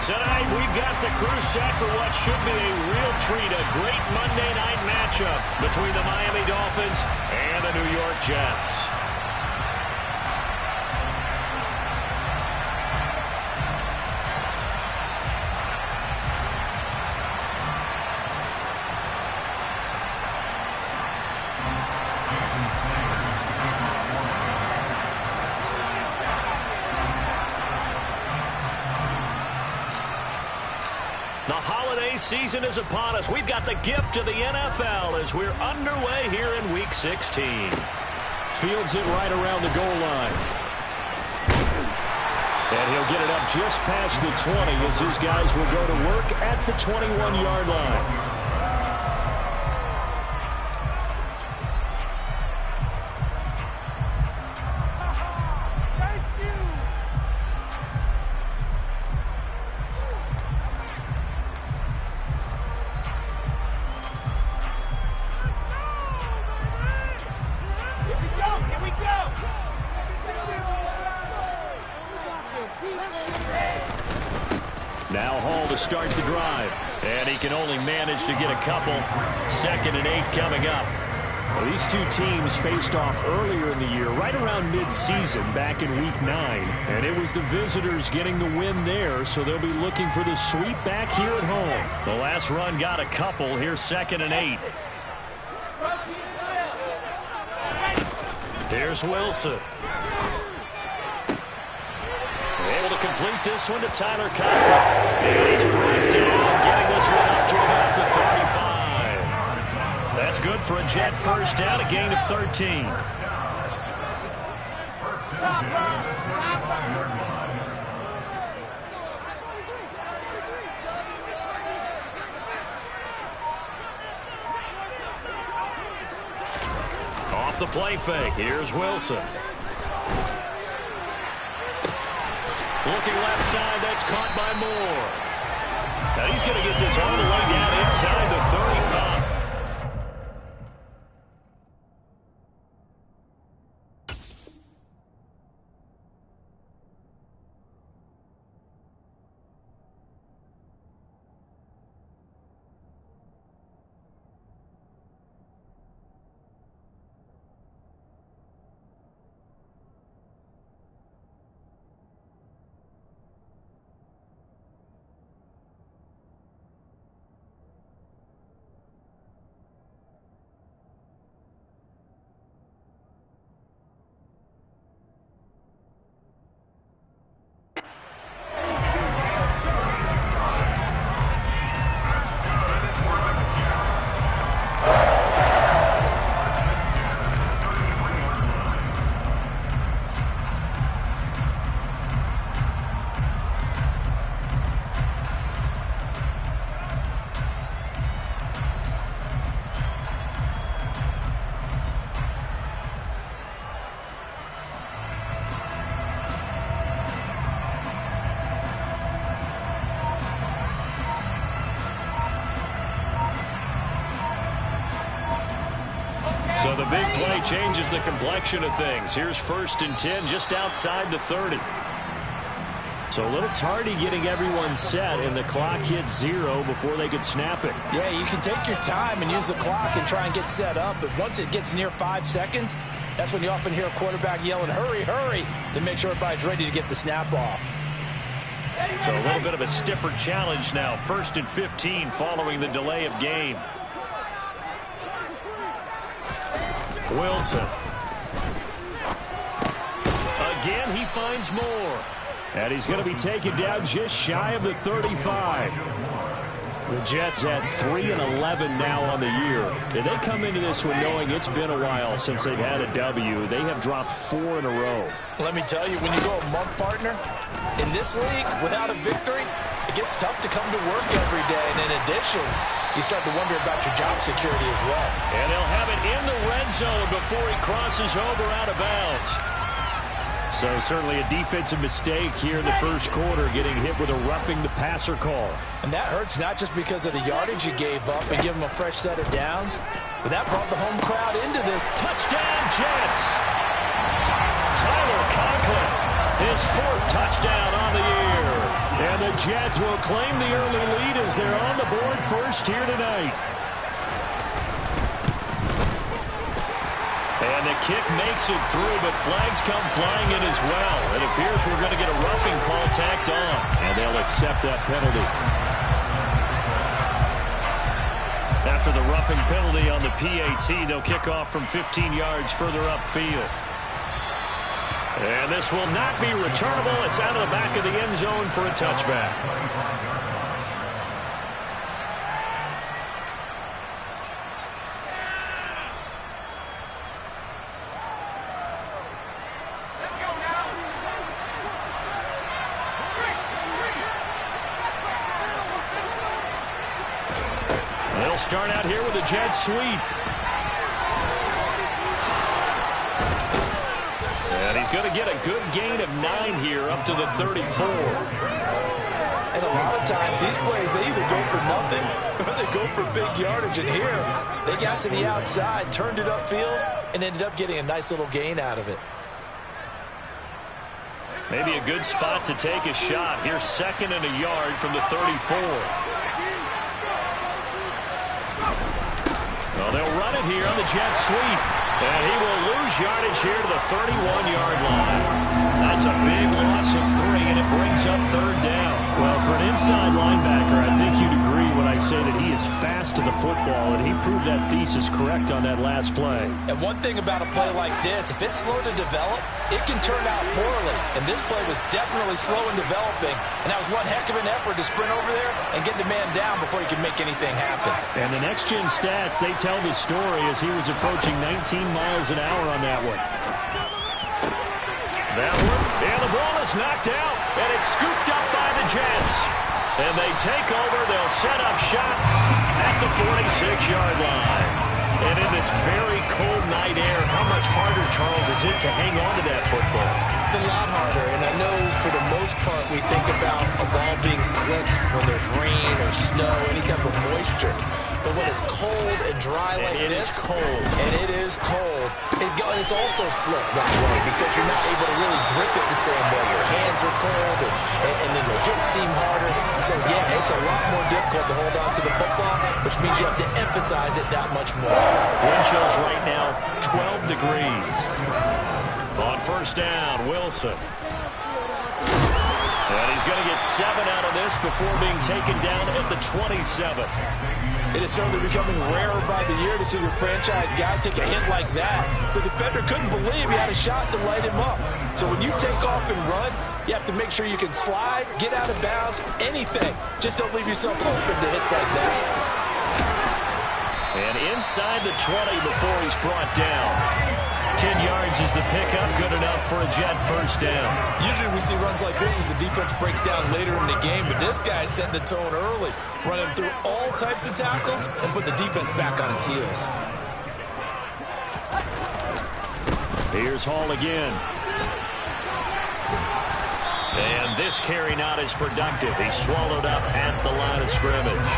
Tonight, we've got the crew set for what should be a real treat, a great Monday night matchup between the Miami Dolphins and the New York Jets. The holiday season is upon us. We've got the gift of the NFL as we're underway here in Week 16. Fields it right around the goal line. And he'll get it up just past the 20 as his guys will go to work at the 21-yard line. Now Hall to start the drive. And he can only manage to get a couple. 2nd and 8 coming up. Well, these two teams faced off earlier in the year, right around mid-season, back in Week 9. And it was the visitors getting the win there, so they'll be looking for the sweep back here at home. The last run got a couple. Here's 2nd and 8. Here's Wilson. Able to complete this one to Tyler Conklin. And he's brought down, getting this one up to about the 35. That's good for a Jet first down, a gain of 13. Off the play fake, here's Wilson. Looking left side, that's caught by Moore. Now he's going to get this all the way down inside the 35. So the big play changes the complexion of things. Here's 1st and 10 just outside the 30. So a little tardy getting everyone set, and the clock hits 0 before they could snap it. Yeah, you can take your time and use the clock and try and get set up, but once it gets near 5 seconds, that's when you often hear a quarterback yelling, hurry, hurry, to make sure everybody's ready to get the snap off. So a little bit of a stiffer challenge now. 1st and 15 following the delay of game. Wilson. Again, he finds Moore. And he's going to be taken down just shy of the 35. The Jets at 3-11 now on the year. And they come into this one knowing it's been a while since they've had a W. They have dropped 4 in a row. Let me tell you, when you go a month, partner, in this league, without a victory, it gets tough to come to work every day. And in addition, you start to wonder about your job security as well. And they'll have it in the red zone before he crosses over out of bounds. So certainly a defensive mistake here in the first quarter, getting hit with a roughing the passer call. And that hurts not just because of the yardage you gave up and give them a fresh set of downs, but that brought the home crowd into the touchdown Jets. Tyler Conklin, his 4th touchdown on the year. And the Jets will claim the early lead as they're on the board first here tonight. And the kick makes it through, but flags come flying in as well. It appears we're going to get a roughing call tacked on, and they'll accept that penalty. After the roughing penalty on the PAT, they'll kick off from 15 yards further upfield. And this will not be returnable. It's out of the back of the end zone for a touchback. They'll start out here with a jet sweep. And he's going to get a good gain of 9 here up to the 34. And a lot of times these plays, they either go for nothing or they go for big yardage. And here, they got to the outside, turned it upfield, and ended up getting a nice little gain out of it. Maybe a good spot to take a shot. Here's 2nd and a yard from the 34. Well, they'll run it here on the jet sweep. And he will lose yardage here to the 31-yard line. That's a big loss of 3, and it brings up 3rd down. Well, for an inside linebacker, I think you'd agree when I say that he is fast to the football, and he proved that thesis correct on that last play. And one thing about a play like this, if it's slow to develop, it can turn out poorly. And this play was definitely slow in developing, and that was one heck of an effort to sprint over there and get the man down before he could make anything happen. And the next-gen stats, they tell the story as he was approaching 19 miles an hour on that one. That one, and the ball is knocked out, and it's scooped up by the Jets. And they take over. They'll set up shop at the 46-yard line. And in this very cold night air, how much harder, Charles, is it to hang on to that football? It's a lot harder, and I know for the most part we think about a ball being slick when there's rain or snow, any type of moisture. But when it's cold and dry like this, it is cold, it's also slick that way because you're not able to really grip it the same way. Your hands are cold, and then the hits seem harder. So, yeah, it's a lot more difficult to hold on to the football, which means you have to emphasize it that much more. Wind chills right now, 12 degrees. On first down, Wilson. And he's going to get 7 out of this before being taken down at the 27. It is certainly becoming rarer by the year to see your franchise guy take a hit like that. The defender couldn't believe he had a shot to light him up. So when you take off and run, you have to make sure you can slide, get out of bounds, anything. Just don't leave yourself open to hits like that. And inside the 20 before he's brought down. 10 yards is the pickup, good enough for a Jet first down. Usually we see runs like this as the defense breaks down later in the game, but this guy set the tone early, running through all types of tackles and put the defense back on its heels. Here's Hall again. And this carry not as productive. He's swallowed up at the line of scrimmage.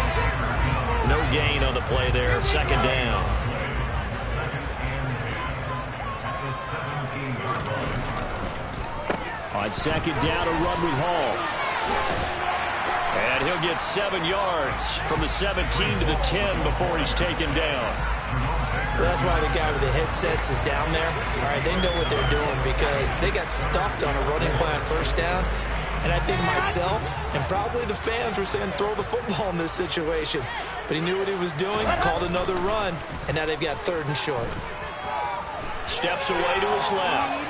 No gain on the play there, 2nd down. On 2nd down, a run with Hall. And he'll get 7 yards from the 17 to the 10 before he's taken down. Well, that's why the guy with the headsets is down there. All right, they know what they're doing because they got stuffed on a running play on first down. And I think myself and probably the fans were saying throw the football in this situation. But he knew what he was doing, called another run, and now they've got 3rd and short. Steps away to his left.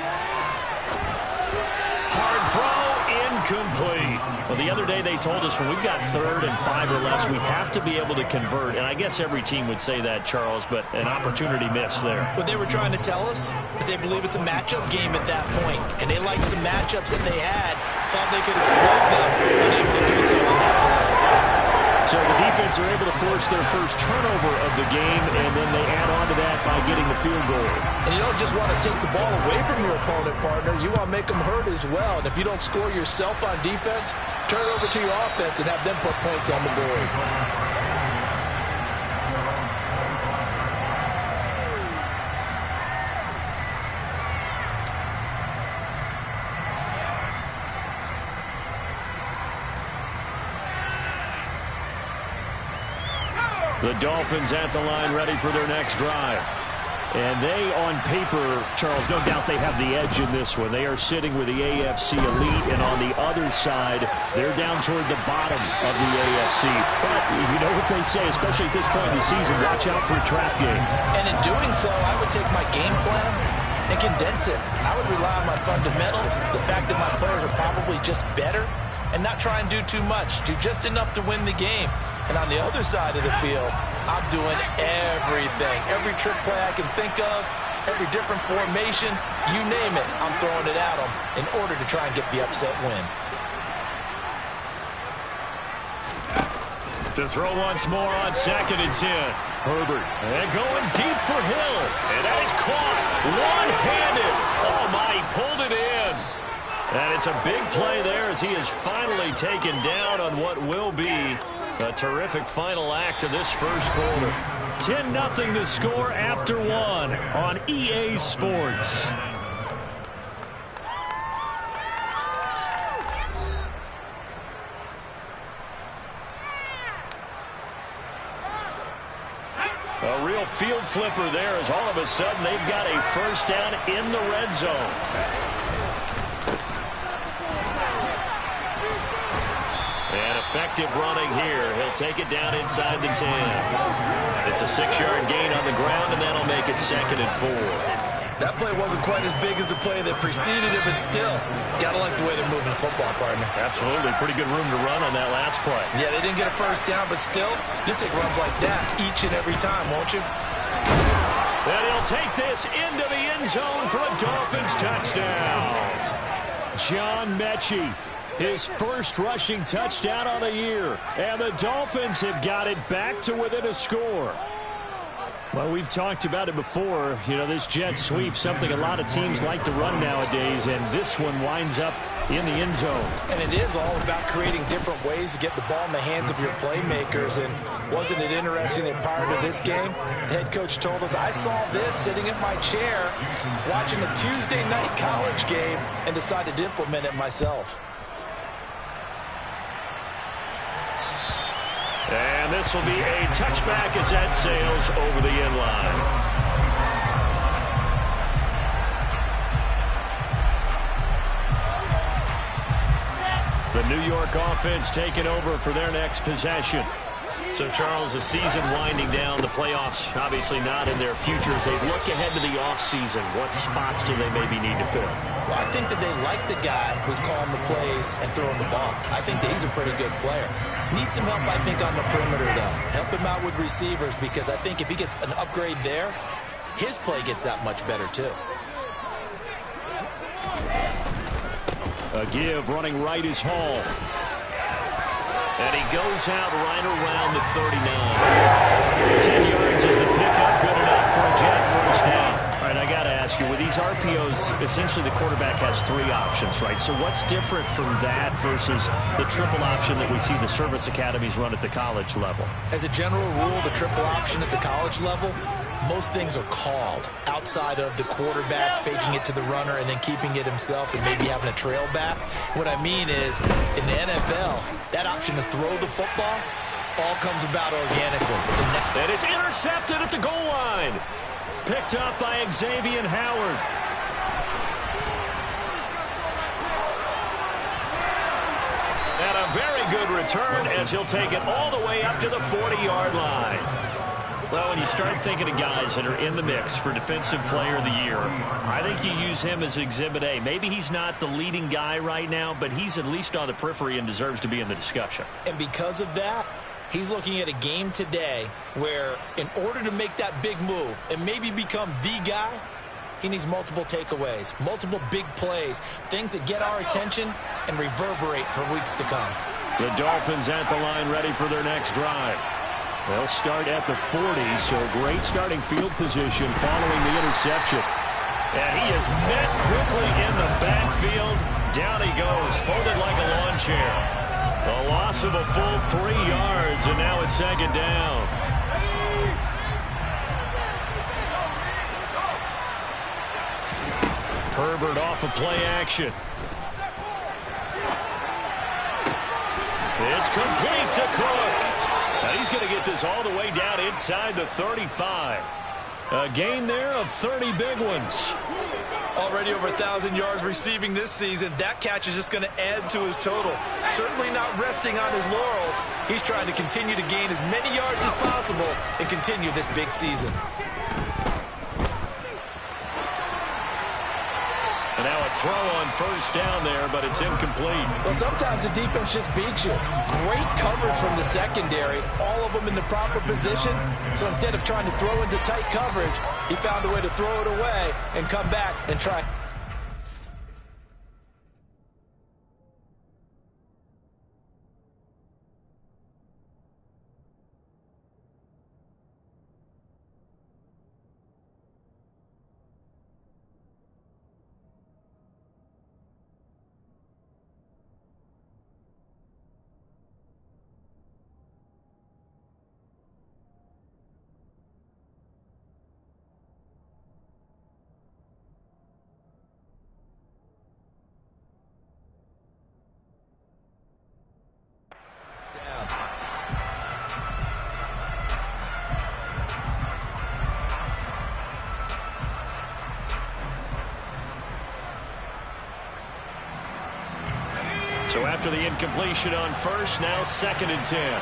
Hard throw, incomplete. Well, the other day they told us when we've got 3rd and 5 or less, we have to be able to convert. And I guess every team would say that, Charles, but an opportunity missed there. What they were trying to tell us is they believe it's a matchup game at that point. And they liked some matchups that they had, thought they could exploit them, and able to do so on that play. So the defense are able to force their first turnover of the game, and then they add on to that by getting the field goal. And you don't just want to take the ball away from your opponent, partner. You want to make them hurt as well. And if you don't score yourself on defense, turn it over to your offense and have them put points on the board. The Dolphins at the line, ready for their next drive. And they, on paper, Charles, no doubt they have the edge in this one. They are sitting with the AFC elite, and on the other side, they're down toward the bottom of the AFC. But you know what they say, especially at this point in the season, watch out for a trap game. And in doing so, I would take my game plan and condense it. I would rely on my fundamentals, the fact that my players are probably just better, and not try and do too much. Do just enough to win the game. And on the other side of the field, I'm doing everything. Every trick play I can think of, every different formation, you name it, I'm throwing it at them in order to try and get the upset win. To throw once more on 2nd and 10. Herbert. And going deep for Hill. And that is caught. One-handed. Oh, my, he pulled it in. And it's a big play there as he is finally taken down on what will be a terrific final act of this first quarter. 10-0 the score after one on EA Sports. A real field flipper there as all of a sudden they've got a first down in the red zone. And effective running here. He'll take it down inside the 10. It's a 6-yard gain on the ground, and that'll make it 2nd and 4. That play wasn't quite as big as the play that preceded it, but still, gotta like the way they're moving the football, partner. Absolutely. Pretty good room to run on that last play. Yeah, they didn't get a first down, but still, you'll take runs like that each and every time, won't you? And he'll take this into the end zone for a Dolphins touchdown. John Mechie, his first rushing touchdown on the year. And the Dolphins have got it back to within a score. Well, we've talked about it before. You know, this jet sweep, something a lot of teams like to run nowadays, and this one winds up in the end zone. And it is all about creating different ways to get the ball in the hands of your playmakers. And wasn't it interesting that prior to this game, the head coach told us, I saw this sitting in my chair watching a Tuesday night college game and decided to implement it myself. And this will be a touchback as that sails over the end line. The New York offense taking over for their next possession. So, Charles, the season winding down, the playoffs obviously not in their futures. They look ahead to the offseason. What spots do they maybe need to fill? Well, I think that they like the guy who's calling the plays and throwing the ball. I think that he's a pretty good player. Needs some help, I think, on the perimeter, though. Help him out with receivers, because I think if he gets an upgrade there, his play gets that much better, too. A give running right is Hall. And he goes out right around the 39. 10 yards is the pickup. Good enough for a Jet first down. All right, I got to ask you, with these RPOs, essentially the quarterback has 3 options, right? So what's different from that versus the triple option that we see the service academies run at the college level? As a general rule, the triple option at the college level, most things are called outside of the quarterback faking it to the runner and then keeping it himself and maybe having a trail back. What I mean is, in the NFL, that option to throw the football all comes about organically. And it's intercepted at the goal line. Picked up by Xavier Howard. And a very good return as he'll take it all the way up to the 40-yard line. Well, when you start thinking of guys that are in the mix for Defensive Player of the Year, I think you use him as Exhibit A. Maybe he's not the leading guy right now, but he's at least on the periphery and deserves to be in the discussion. And because of that, he's looking at a game today where in order to make that big move and maybe become the guy, he needs multiple takeaways, multiple big plays, things that get our attention and reverberate for weeks to come. The Dolphins at the line ready for their next drive. They'll start at the 40, so great starting field position following the interception. And he is met quickly in the backfield. Down he goes, folded like a lawn chair. A loss of a full 3 yards, and now it's 2nd down. Herbert off of play action. It's complete to Cook. And he's going to get this all the way down inside the 35. A gain there of 30 big ones. Already over 1,000 yards receiving this season. That catch is just going to add to his total. Certainly not resting on his laurels. He's trying to continue to gain as many yards as possible and continue this big season. And now a throw on first down there, but it's incomplete. Well, sometimes the defense just beats you. Great coverage from the secondary, all of them in the proper position. So instead of trying to throw into tight coverage, he found a way to throw it away and come back and try. So after the incompletion on first, now 2nd and 10.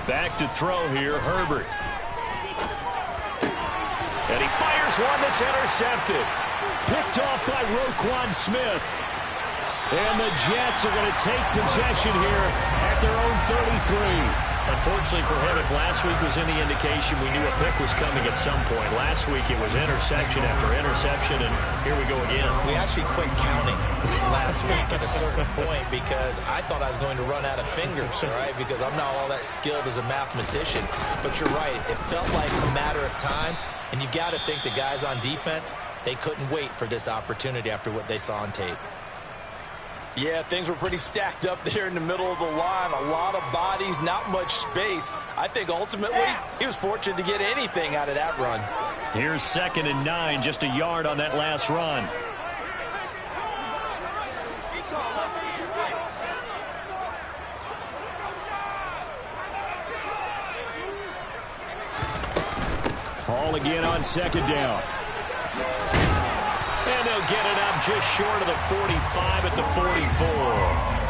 Back to throw here, Herbert. And he fires one that's intercepted. Picked off by Roquan Smith. And the Jets are going to take possession here at their own 33. Unfortunately for him, if last week was any indication, we knew a pick was coming at some point. Last week it was interception after interception, and here we go again. We actually quit counting last week at a certain point because I thought I was going to run out of fingers, all right, because I'm not all that skilled as a mathematician. But you're right. It felt like a matter of time, and you got to think the guys on defense, they couldn't wait for this opportunity after what they saw on tape. Yeah, things were pretty stacked up there in the middle of the line. A lot of bodies, not much space. I think ultimately he was fortunate to get anything out of that run. Here's 2nd and 9, just a yard on that last run. Ball again on 2nd down. And they'll get it up just short of the 45 at the 44.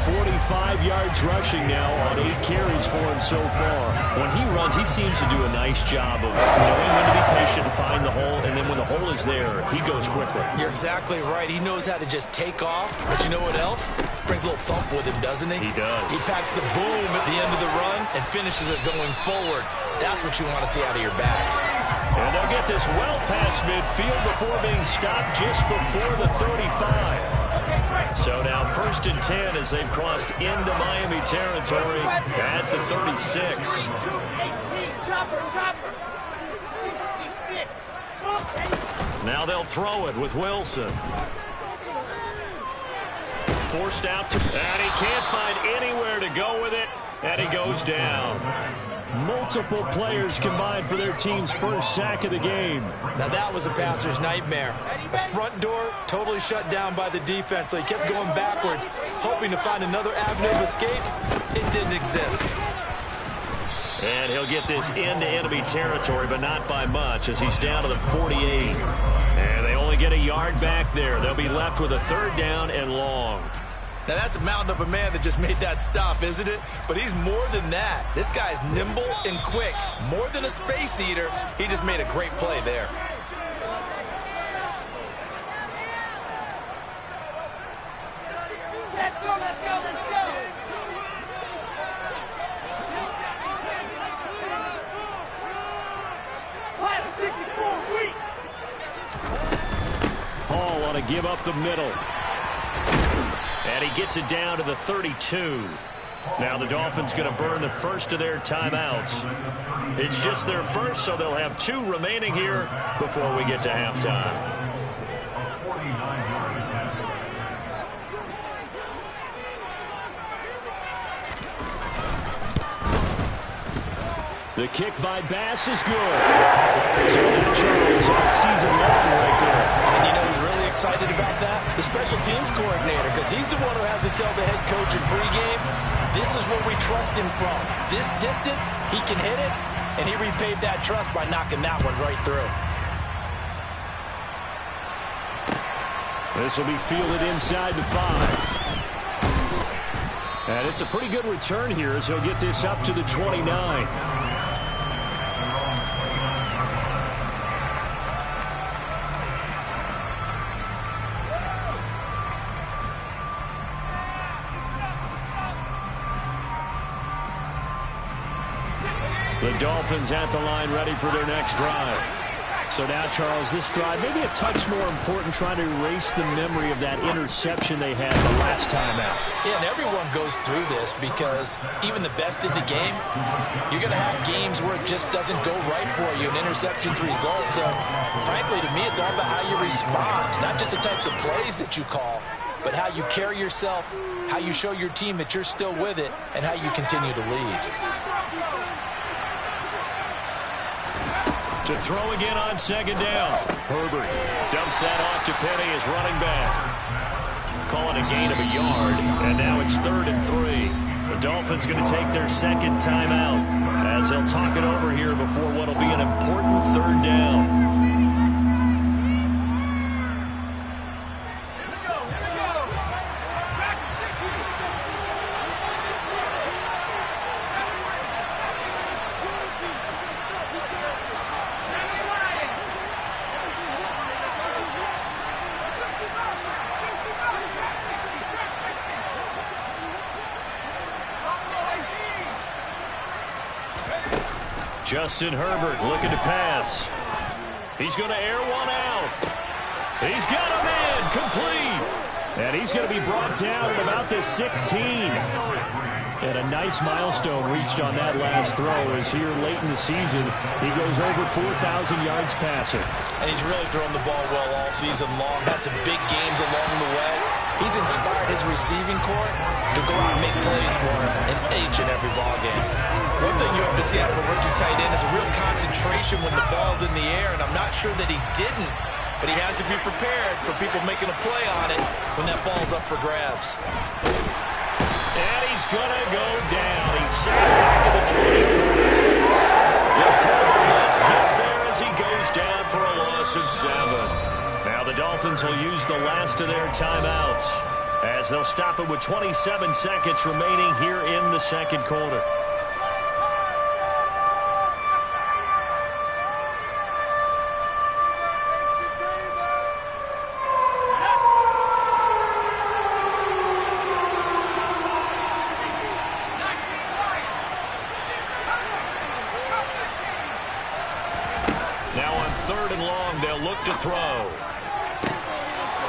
45 yards rushing now on 8 carries for him so far. When he runs, he seems to do a nice job of knowing when to be patient and find the hole, and then when the hole is there, he goes quickly. You're exactly right. He knows how to just take off, but you know what else? Brings a little thump with him, doesn't he? He does. He packs the boom at the end of the run and finishes it going forward. That's what you want to see out of your backs. And they'll get this well past midfield before being stopped just before the 35. So now 1st and 10 as they've crossed into Miami territory at the 36. Now they'll throw it with Wilson. Forced out to, and he can't find anywhere to go with it, and he goes down. Multiple players combined for their team's first sack of the game. Now that was a passer's nightmare. The front door totally shut down by the defense, so he kept going backwards, hoping to find another avenue of escape. It didn't exist. And he'll get this into enemy territory, but not by much, as he's down to the 48. And they only get a yard back there. They'll be left with a 3rd down and long. Now, that's a mountain of a man that just made that stop, isn't it? But he's more than that. This guy's nimble and quick. More than a space eater, he just made a great play there. Let's go, let's go, let's go. Hall on a give up the middle. And he gets it down to the 32. Now the Dolphins going to burn the first of their timeouts. It's just their first, so they'll have 2 remaining here before we get to halftime. The kick by Bass is good. So now Charles on season long right there. And you know who's really excited about that? The special teams coordinator, because he's the one who has to tell the head coach in pregame, this is what we trust him from. This distance, he can hit it, and he repaid that trust by knocking that one right through. This will be fielded inside the 5. And it's a pretty good return here as he'll get this up to the 29. The Dolphins at the line ready for their next drive. So now, Charles, this drive maybe a touch more important, trying to erase the memory of that interception they had the last time out. Yeah, and everyone goes through this because even the best in the game, you're going to have games where it just doesn't go right for you, and interceptions result. So, frankly, to me, it's all about how you respond, not just the types of plays that you call, but how you carry yourself, how you show your team that you're still with it, and how you continue to lead. To throw again on second down. Herbert dumps that off to Penny as running back. Call it a gain of a yard, and now it's 3rd and 3. The Dolphins going to take their second timeout as they'll talk it over here before what will be an important 3rd down. Justin Herbert looking to pass. He's going to air one out. He's got him in, complete. And he's going to be brought down at about the 16. And a nice milestone reached on that last throw as here late in the season, he goes over 4,000 yards passing. And he's really thrown the ball well all season long. Had some big games along the way. He's inspired his receiving corps to go out and make plays for him in each and every ball game. One thing you have to see out of a rookie tight end is a real concentration when the ball's in the air, and I'm not sure that he didn't, but he has to be prepared for people making a play on it when that ball's up for grabs. And he's going to go down. He's sacked back at the 24. The Colts gets there as he goes down for a loss of 7. Now the Dolphins will use the last of their timeouts as they'll stop it with 27 seconds remaining here in the second quarter. Now on 3rd and long, they'll look to throw.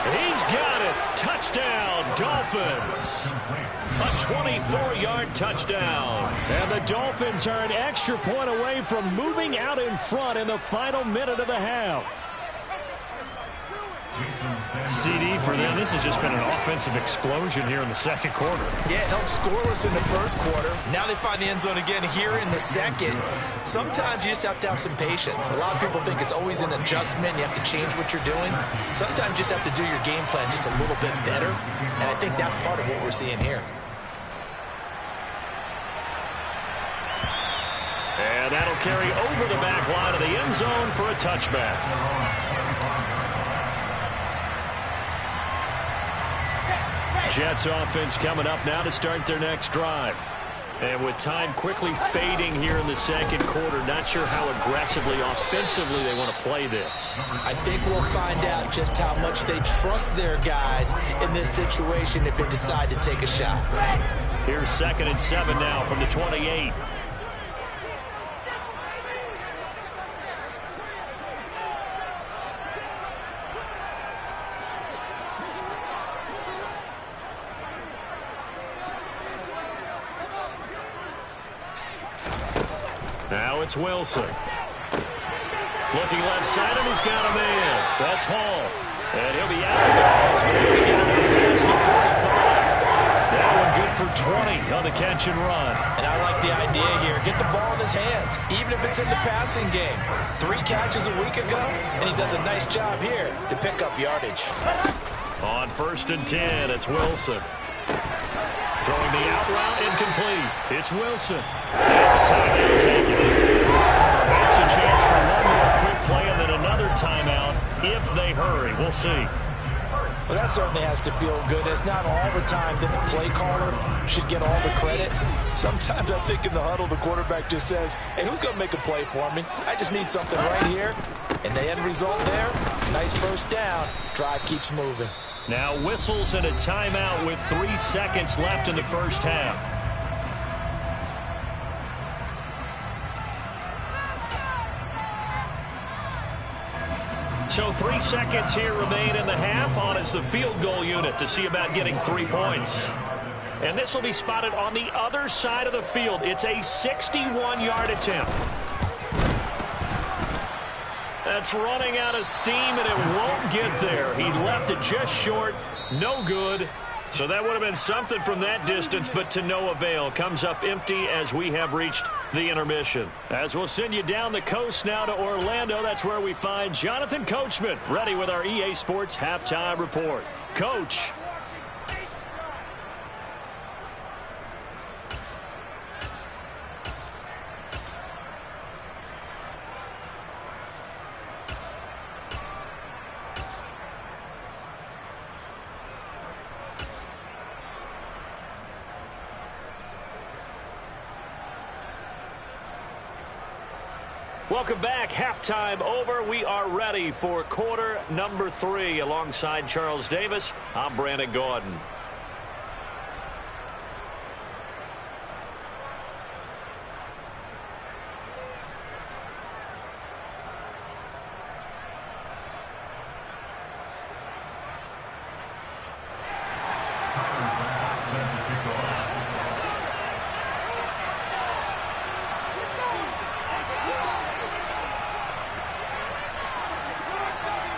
He's got it. Touchdown, Dolphins. A 24-yard touchdown. And the Dolphins are an extra point away from moving out in front in the final minute of the half. CD for them, this has just been an offensive explosion here in the second quarter. Yeah, held scoreless in the first quarter. Now they find the end zone again here in the second. Sometimes you just have to have some patience. A lot of people think it's always an adjustment. You have to change what you're doing. Sometimes you just have to do your game plan just a little bit better. And I think that's part of what we're seeing here. And that'll carry over the back line of the end zone for a touchback. Jets offense coming up now to start their next drive. And with time quickly fading here in the second quarter, not sure how aggressively, offensively they want to play this. I think we'll find out just how much they trust their guys in this situation if they decide to take a shot. Here's 2nd and 7 now from the 28. Now it's Wilson. Looking left side, and he's got a man. That's Hall. And he'll be out of bounds, but he'll get it past the 45. That one good for 20 on the catch and run. And I like the idea here. Get the ball in his hands, even if it's in the passing game. 3 catches a week ago, and he does a nice job here to pick up yardage. On 1st and 10, it's Wilson. Throwing the out route incomplete. It's Wilson. And the timeout taken. Perhaps a chance for one more quick play and then another timeout if they hurry. We'll see. Well, that certainly has to feel good. It's not all the time that the play caller should get all the credit. Sometimes I think in the huddle, the quarterback just says, hey, who's going to make a play for me? I just need something right here. And the end result there, nice first down. Drive keeps moving. Now whistles and a timeout with 3 seconds left in the first half. So 3 seconds here remain in the half. On is the field goal unit to see about getting 3 points. And this will be spotted on the other side of the field. It's a 61-yard attempt. That's running out of steam, and it won't get there. He left it just short. No good. So that would have been something from that distance, but to no avail. Comes up empty as we have reached the intermission. As we'll send you down the coast now to Orlando, that's where we find Jonathan Coachman, ready with our EA Sports Halftime Report. Coach. Welcome back. Halftime over. We are ready for quarter number 3. Alongside Charles Davis, I'm Brandon Gordon.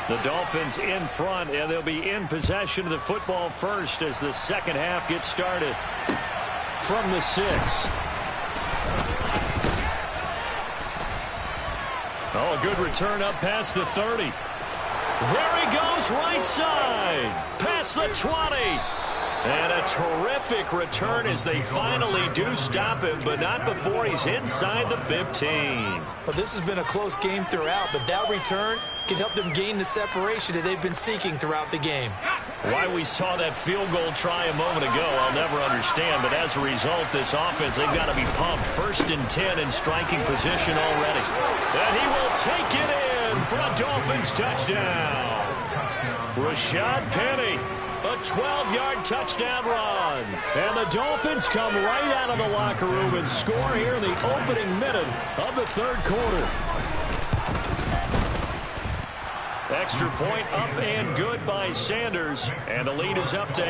The Dolphins in front, and they'll be in possession of the football first as the second half gets started. From the 6. Oh, a good return up past the 30. There he goes, right side. Past the 20. And a terrific return as they finally do stop him, but not before he's inside the 15. Well, this has been a close game throughout, but that return can help them gain the separation that they've been seeking throughout the game. Why we saw that field goal try a moment ago, I'll never understand. But as a result, this offense, they've got to be pumped. 1st and 10 in striking position already. And he will take it in for a Dolphins touchdown. Rashad Penny. A 12-yard touchdown run. And the Dolphins come right out of the locker room and score here in the opening minute of the 3rd quarter. Extra point up and good by Sanders. And the lead is up to 8.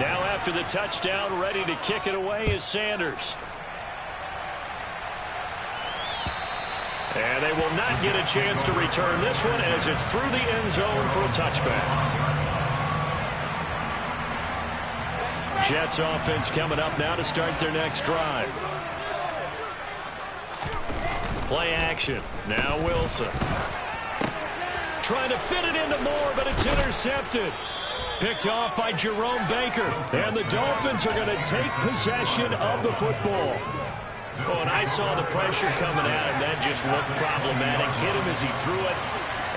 Now after the touchdown, ready to kick it away is Sanders. And they will not get a chance to return this one as it's through the end zone for a touchback. Jets offense coming up now to start their next drive. Play action. Now Wilson. Trying to fit it into Moore, but it's intercepted. Picked off by Jerome Baker. And the Dolphins are going to take possession of the football. Oh, and I saw the pressure coming at him. That just looked problematic. Hit him as he threw it,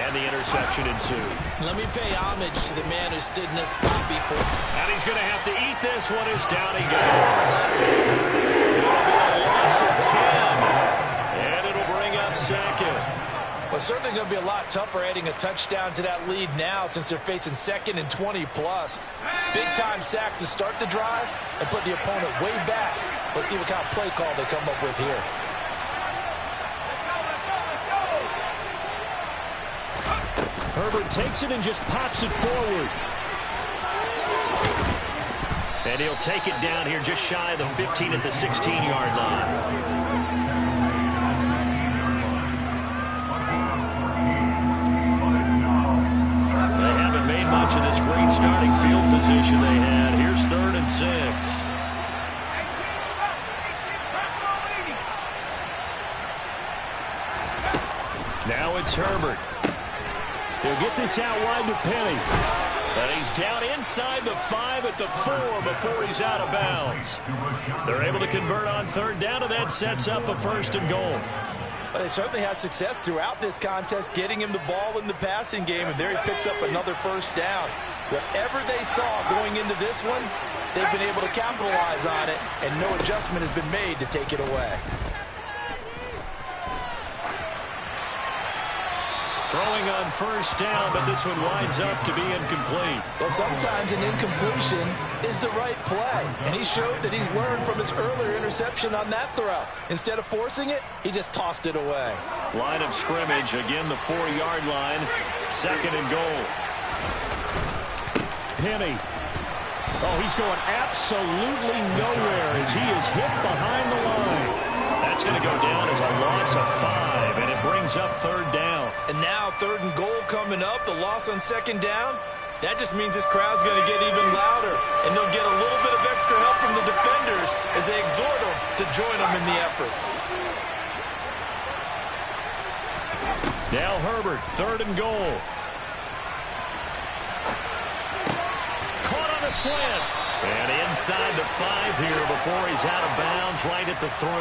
and the interception ensued. Let me pay homage to the man who stood in this spot before. And he's going to have to eat this one as down he goes. It'll be a loss of 10, and it'll bring up 2nd. Well, it's certainly going to be a lot tougher adding a touchdown to that lead now since they're facing 2nd and 20+. Big-time sack to start the drive and put the opponent way back. Let's see what kind of play call they come up with here. Herbert takes it and just pops it forward. And he'll take it down here just shy of the 15 at the 16-yard line. Much of this great starting field position they had. Here's It's Herbert. He'll get this out wide to Penny. And he's down inside the 5 at the 4 before he's out of bounds. They're able to convert on third down, and that sets up a 1st and goal. Well, they certainly had success throughout this contest, getting him the ball in the passing game, and there he picks up another 1st down. Whatever they saw going into this one, they've been able to capitalize on it, and no adjustment has been made to take it away. Throwing on 1st down, but this one winds up to be incomplete. Well, sometimes an incompletion is the right play, and he showed that he's learned from his earlier interception on that throw. Instead of forcing it, he just tossed it away. Line of scrimmage, again the 4-yard line, 2nd and goal. Penny. Oh, he's going absolutely nowhere as he is hit behind the line. That's going to go down as a loss of 5, and it brings up 3rd down. And now 3rd and goal coming up, the loss on 2nd down. That just means this crowd's going to get even louder, and they'll get a little bit of extra help from the defenders as they exhort them to join them in the effort. Now Herbert, 3rd and goal. Caught on a slant. And inside the 5 here before he's out of bounds, right at the 3.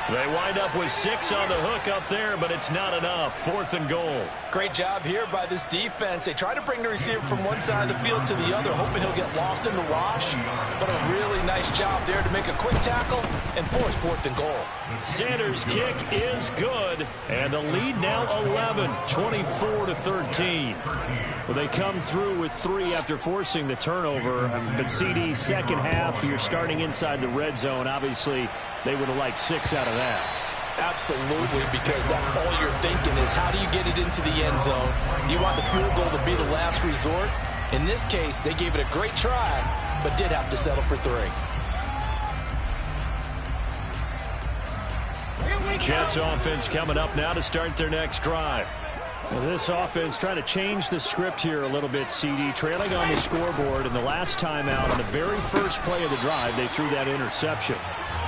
They wind up with 6 on the hook up there, but it's not enough. 4th and goal. Great job here by this defense. They try to bring the receiver from one side of the field to the other, hoping he'll get lost in the wash. But a really nice job there to make a quick tackle and force 4th and goal. Sanders' kick is good, and the lead now 11, 24-13. Well, they come through with 3 after forcing the turnover, but CD's second half, you're starting inside the red zone. Obviously, they would have liked 6 out of that. Absolutely, because that's all you're thinking is how do you get it into the end zone? Do you want the field goal to be the last resort? In this case, they gave it a great try, but did have to settle for 3. Jets offense coming up now to start their next drive. Well, this offense trying to change the script here a little bit, CD. Trailing on the scoreboard, and the last time out on the very first play of the drive, they threw that interception.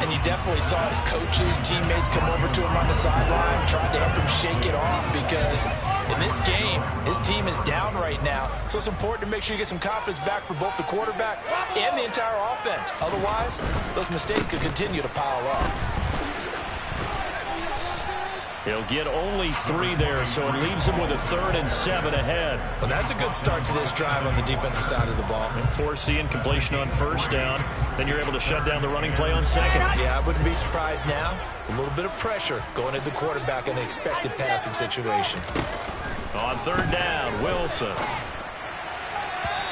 And you definitely saw his coaches, teammates come over to him on the sideline, tried to help him shake it off because in this game, his team is down right now. So it's important to make sure you get some confidence back for both the quarterback and the entire offense. Otherwise, those mistakes could continue to pile up. He'll get only 3 there, so it leaves him with a 3rd and 7 ahead. Well, that's a good start to this drive on the defensive side of the ball. And force the incompletion on 1st down. Then you're able to shut down the running play on 2nd. Yeah, I wouldn't be surprised now. A little bit of pressure going at the quarterback in an expected passing situation. On 3rd down, Wilson.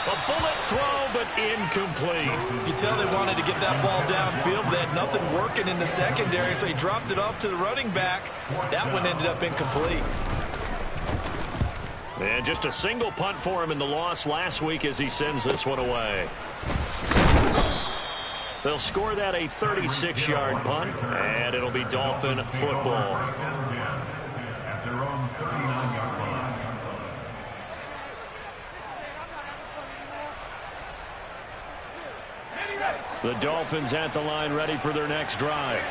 A bullet throw, but incomplete. You can tell they wanted to get that ball downfield, but they had nothing working in the secondary, so he dropped it off to the running back. That one ended up incomplete. And just a single punt for him in the loss last week as he sends this one away. They'll score that a 36-yard punt, and it'll be Dolphin football. The Dolphins at the line ready for their next drive.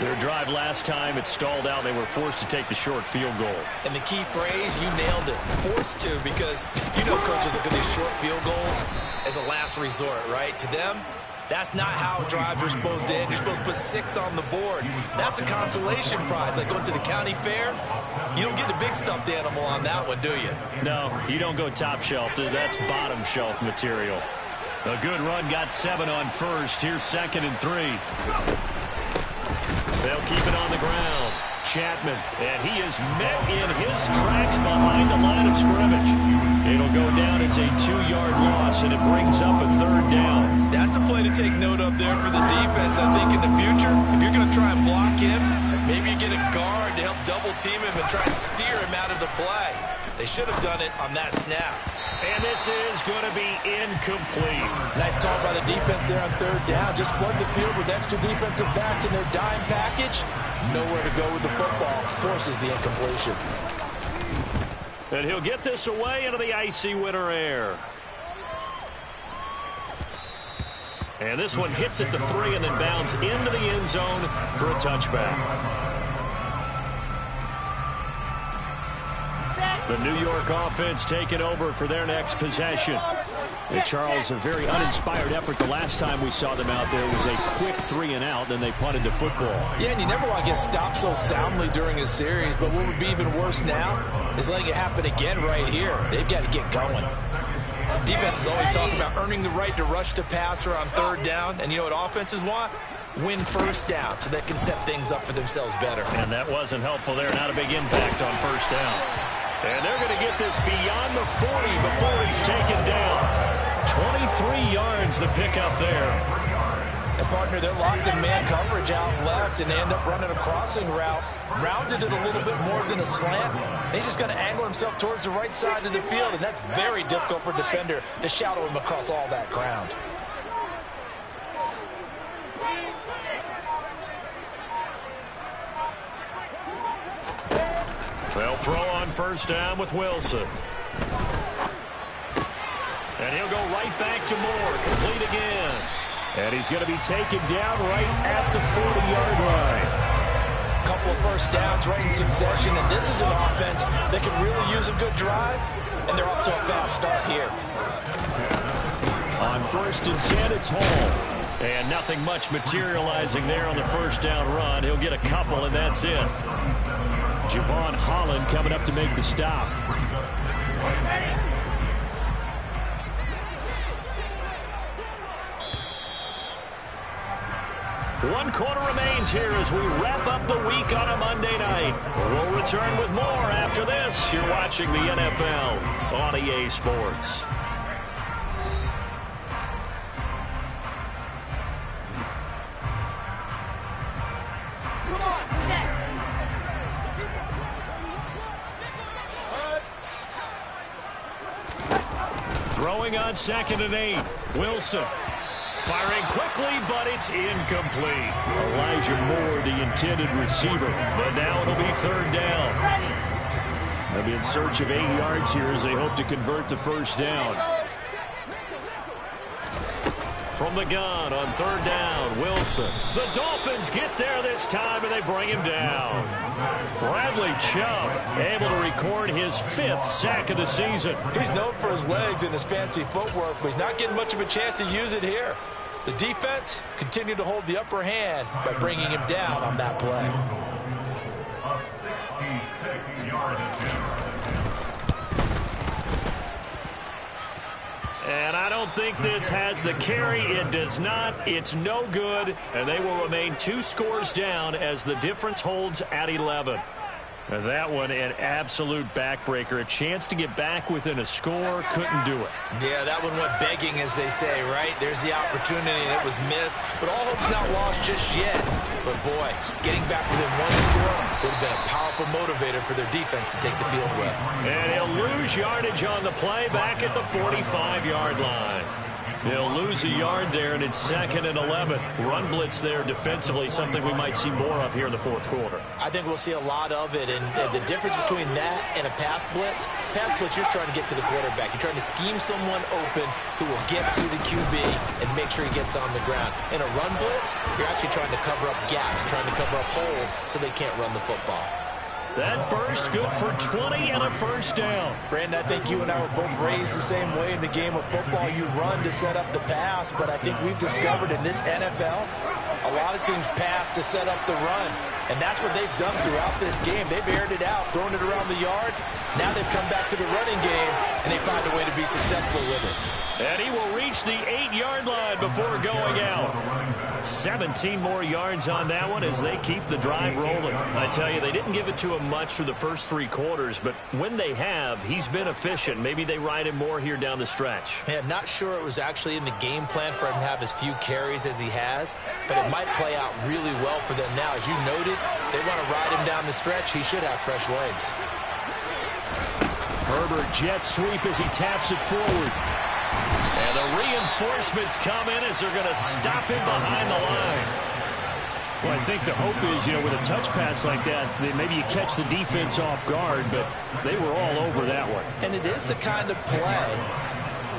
Their drive last time, it stalled out. They were forced to take the short field goal. And the key phrase, you nailed it, forced to, because you know coaches look at these short field goals as a last resort, right? To them, that's not how drives are supposed to end. You're supposed to put 6 on the board. That's a consolation prize, like going to the county fair. You don't get the big stuffed animal on that one, do you? No, you don't go top shelf. That's bottom shelf material. A good run, got 7 on 1st. Here's 2nd and 3. They'll keep it on the ground. Chapman, and he is met in his tracks behind the line of scrimmage. It'll go down as a 2-yard loss, and it brings up a 3rd down. That's a play to take note of there for the defense, I think, in the future. If you're going to try and block him, maybe you get a guard to help double team him and try and steer him out of the play. They should have done it on that snap. And this is going to be incomplete. Nice call by the defense there on 3rd down. Just flood the field with extra defensive backs in their dime package. Nowhere to go with the football. Forces the incompletion. And he'll get this away into the icy winter air. And this one hits at the 3 and then bounds into the end zone for a touchback. The New York offense taking over for their next possession. And Charles, a very uninspired effort the last time we saw them out there. It was a quick 3-and-out, then they punted the football. Yeah, and you never want to get stopped so soundly during a series, but what would be even worse now is letting it happen again right here. They've got to get going. Defenses always talk about earning the right to rush the passer on third down, and you know what offenses want? Win first down so they can set things up for themselves better. And that wasn't helpful there. Not a big impact on first down. And they're going to get this beyond the 40 before it's taken down. 23 yards the pickup there. And partner, they're locked in man coverage out left, and they end up running a crossing route. Rounded it a little bit more than a slant. And he's just going to angle himself towards the right side of the field, and that's very difficult for a defender to shadow him across all that ground. They'll throw on first down with Wilson. And he'll go right back to Moore. Complete again. And he's going to be taken down right at the 40-yard line. Couple of first downs right in succession, and this is an offense that can really use a good drive, and they're off to a fast start here. On 1st and 10, it's Hall. And nothing much materializing there on the first down run. He'll get a couple, and that's it. Javon Holland coming up to make the stop. One quarter remains here as we wrap up the week on a Monday night. We'll return with more after this. You're watching the NFL on EA Sports. Throwing on 2nd and 8. Wilson. Firing quickly, but it's incomplete. Elijah Moore, the intended receiver. But now it'll be 3rd down. They'll be in search of 8 yards here as they hope to convert the first down. From the gun on 3rd down, Wilson. The Dolphins get there this time, and they bring him down. Bradley Chubb able to record his 5th sack of the season. He's known for his legs and his fancy footwork, but he's not getting much of a chance to use it here. The defense continued to hold the upper hand by bringing him down on that play. A 66-yard attempt. And I don't think this has the carry. It does not. It's no good. And they will remain 2 scores down as the difference holds at 11. And that one, an absolute backbreaker. A chance to get back within a score. Couldn't do it. Yeah, that one went begging, as they say, right? There's the opportunity, and it was missed. But all hope's not lost just yet. But, boy, getting back within 1 score would have been a powerful motivator for their defense to take the field with. And he'll lose yardage on the play back at the 45-yard line. They'll lose a yard there, and it's 2nd and 11. Run blitz there defensively, something we might see more of here in the 4th quarter. I think we'll see a lot of it, and the difference between that and a pass blitz, you're trying to get to the quarterback. You're trying to scheme someone open who will get to the QB and make sure he gets on the ground. In a run blitz, you're actually trying to cover up gaps, trying to cover up holes so they can't run the football. That burst good for 20 and a first down. Brandon, I think you and I were both raised the same way in the game of football. You run to set up the pass, but I think we've discovered in this NFL, a lot of teams pass to set up the run. And that's what they've done throughout this game. They've aired it out, thrown it around the yard. Now they've come back to the running game, and they find a way to be successful with it. And he will reach the 8-yard line before going out. 17 more yards on that one as they keep the drive rolling. I tell you, they didn't give it to him much through the first 3 quarters, but when they have, he's been efficient. Maybe they ride him more here down the stretch. Yeah, not sure it was actually in the game plan for him to have as few carries as he has, but it might play out really well for them now. As you noted, if they want to ride him down the stretch, he should have fresh legs. Herbert jet sweep as he taps it forward. And the reinforcements come in as they're going to stop him behind the line. Well, I think the hope is, with a touch pass like that maybe you catch the defense off guard, but they were all over that one. And it is the kind of play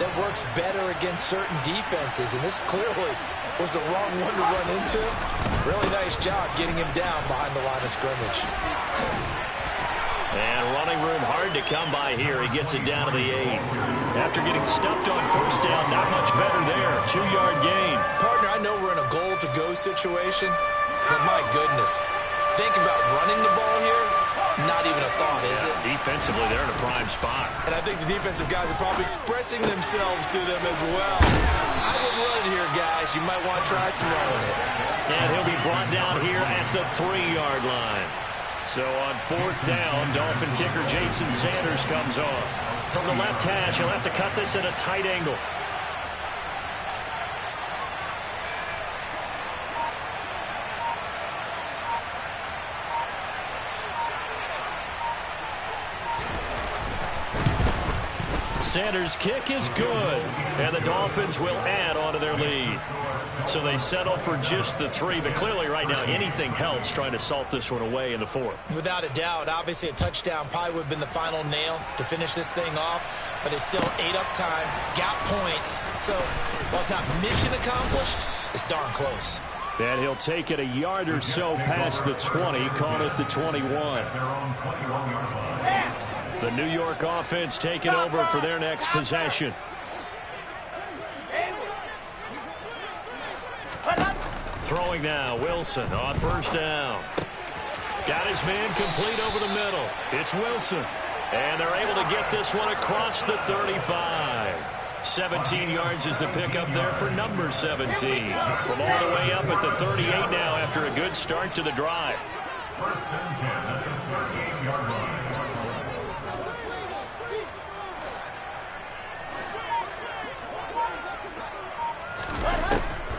that works better against certain defenses, and this clearly was the wrong one to run into. Really nice job getting him down behind the line of scrimmage. And running room hard to come by here. He gets it down to the 8. After getting stuffed on first down, not much better there. 2-yard gain. Partner, I know we're in a goal-to-go situation, but my goodness, think about running the ball here. Not even a thought, is it? Defensively, they're in a prime spot. And I think the defensive guys are probably expressing themselves to them as well. I wouldn't run it here, guys. You might want to try throwing it. And he'll be brought down here at the 3-yard line. So on 4th down, Dolphin kicker Jason Sanders comes on. From the left hash, he'll have to cut this at a tight angle. Sanders' kick is good, and the Dolphins will add on to their lead. So they settle for just the 3, but clearly right now anything helps trying to salt this one away in the 4th. Without a doubt, obviously a touchdown probably would have been the final nail to finish this thing off, but it's still ate up time, got points. So while it's not mission accomplished, it's darn close. And he'll take it a yard or so past the 20, call it the 21. The New York offense taking over for their next possession. Throwing now, Wilson on first down. Got his man complete over the middle. It's Wilson. And they're able to get this one across the 35. 17 yards is the pickup there for number 17. From all the way up at the 38 now after a good start to the drive. First and 10 at the 38-yard line.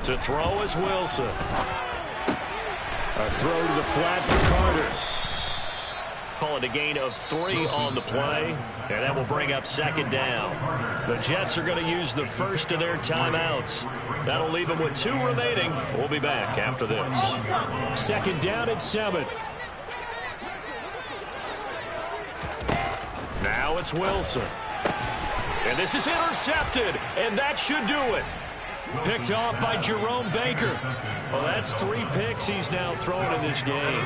To throw is Wilson. A throw to the flat for Carter. Call it a gain of 3 on the play, and that will bring up 2nd down. The Jets are going to use the first of their timeouts. That'll leave them with 2 remaining. We'll be back after this. 2nd down at 7. Now it's Wilson. And this is intercepted, and that should do it. Picked off by Jerome Baker. Well, that's 3 picks he's now thrown in this game.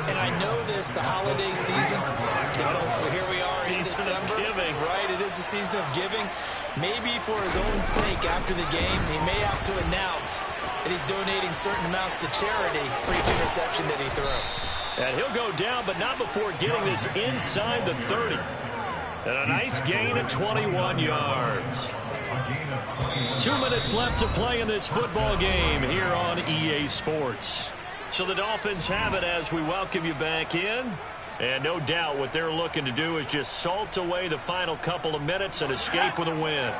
And I know this, the holiday season, because here we are in December. Giving. Right, it is the season of giving. Maybe for his own sake after the game, he may have to announce that he's donating certain amounts to charity for each interception that he throws. And he'll go down, but not before getting this inside the 30. And a nice gain of 21 yards. 2 minutes left to play in this football game here on EA Sports. So the Dolphins have it as we welcome you back in. And no doubt what they're looking to do is just salt away the final couple of minutes and escape with a win.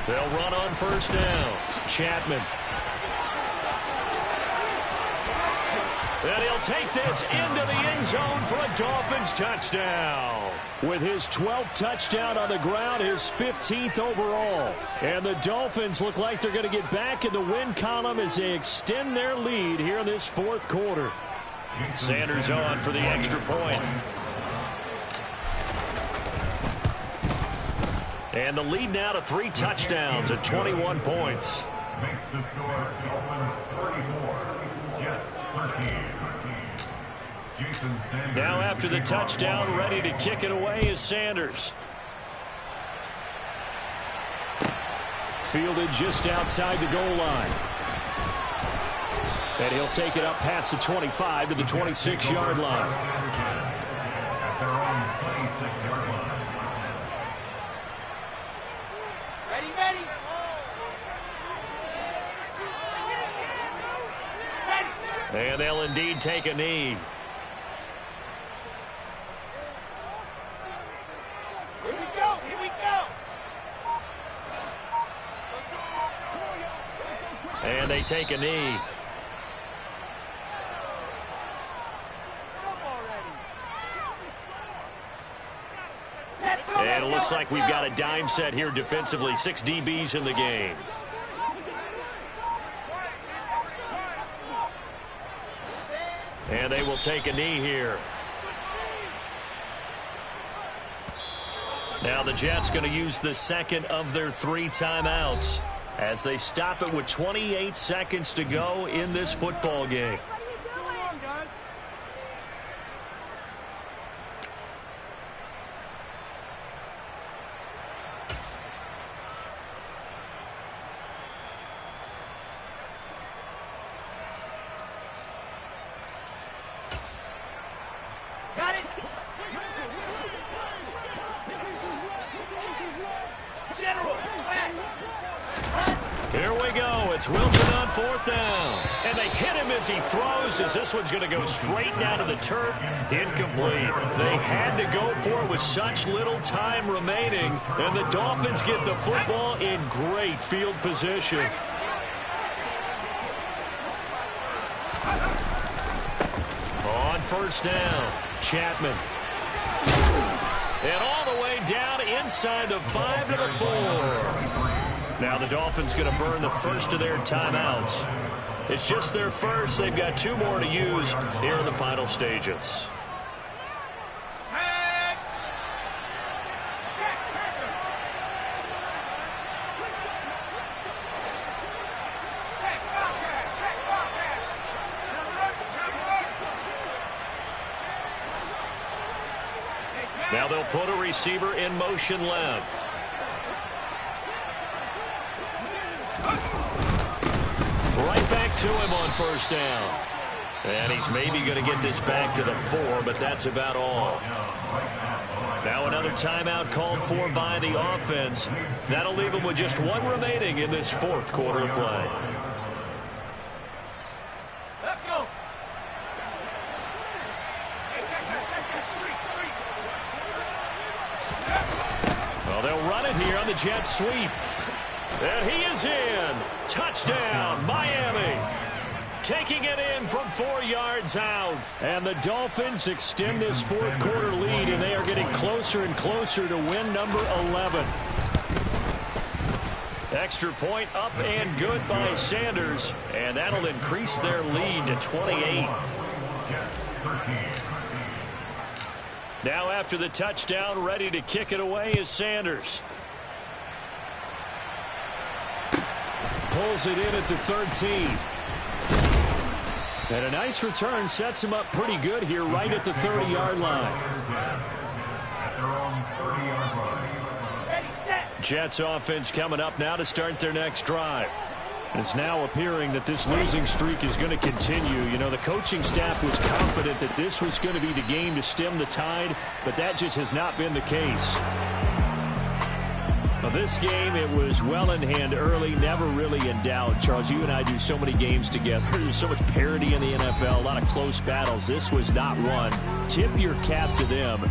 They'll run on first down. Chapman. And he'll take this into the end zone for a Dolphins touchdown. With his 12th touchdown on the ground, his 15th overall. And the Dolphins look like they're going to get back in the win column as they extend their lead here in this 4th quarter. Sanders on for the extra point. And the lead now to 3 touchdowns at 21 points. Makes the score Dolphins 34, Jets 13. Now after the touchdown, ready to kick it away is Sanders. Fielded just outside the goal line. And he'll take it up past the 25 to the 26-yard line. At their own 26-yard line. And they'll indeed take a knee. Here we go. And they take a knee. And it looks like we've got a dime set here defensively. 6 DBs in the game. And they will take a knee here. Now the Jets going to use the second of their 3 timeouts. as they stop it with 28 seconds to go in this football game. Got it. General, west. Here we go. It's Wilson on 4th down. And they hit him as he throws, as this one's going to go straight down to the turf. Incomplete. They had to go for it with such little time remaining. And the Dolphins get the football in great field position. On 1st down, Chapman. And all the way down inside the 5 to the 4. Now the Dolphins going to burn the first of their timeouts. It's just their first. They've got 2 more to use here in the final stages. Now they'll put a receiver in motion left. Right back to him on 1st down. And he's maybe going to get this back to the 4, but that's about all. Now another timeout called for by the offense. That'll leave him with just 1 remaining in this 4th quarter of play. Let's go. Well, they'll run it here on the jet sweep. And he is in. Touchdown, Miami. Taking it in from 4 yards out. And the Dolphins extend this 4th quarter lead, and they are getting closer and closer to win number 11. Extra point up and good by Sanders, and that'll increase their lead to 28. Now after the touchdown, ready to kick it away is Sanders. Pulls it in at the 13. And a nice return sets him up pretty good here right at the 30-yard line. Jets offense coming up now to start their next drive. It's now appearing that this losing streak is going to continue. You know, the coaching staff was confident that this was going to be the game to stem the tide, but that just has not been the case. Well, this game, it was well in hand early, never really in doubt. Charles, you and I do so many games together. There's so much parity in the NFL, a lot of close battles. This was not one. Tip your cap to them.